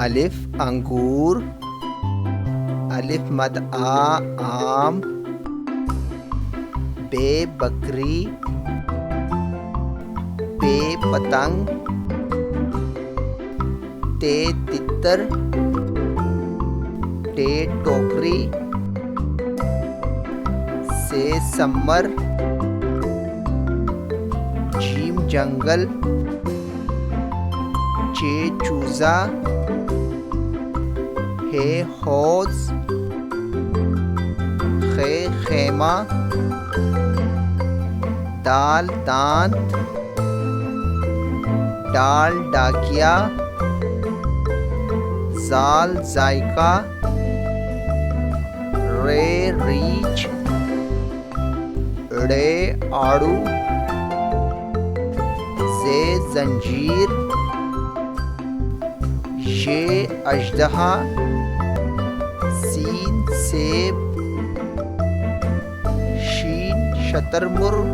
अलिफ अंगूर, अलिफ मद आम, बे बकरी, पे पतंग, ते तितर, टे टोकरी, से सम्मर, जीम जंगल, चे चूजा, हे हौज, खे खेमा, दाल दांत, डाल डाकिया, जाल जायका, रे रीछ, रे आड़ू, जे जंजीर, ये अजदहा, सीन सेब, शीन शतरमुर्ग,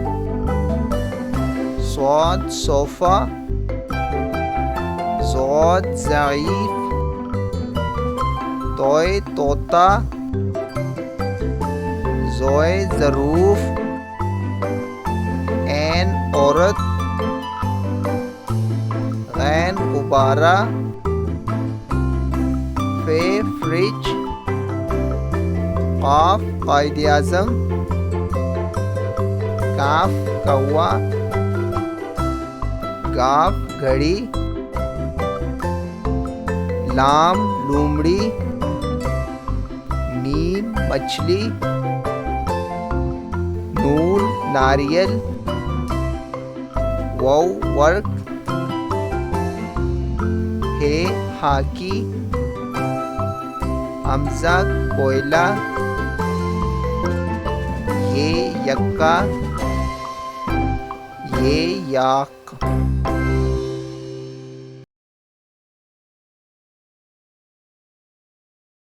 स्वाद सोफा, ज़ौद ज़ईफ़, तोय तोता, ज़ोए ज़रूफ, ऐन औरत, गैन गुब्बारा, फे फ्रिज, काफ कायद-ए-आज़म, काफ कौवा, गाफ घड़ी, लाम लूमड़ी, नीम मछली, नून नारियल, वाव वर्क, हे हाकी, हमजा कोयला, ये यक्का, ये याक।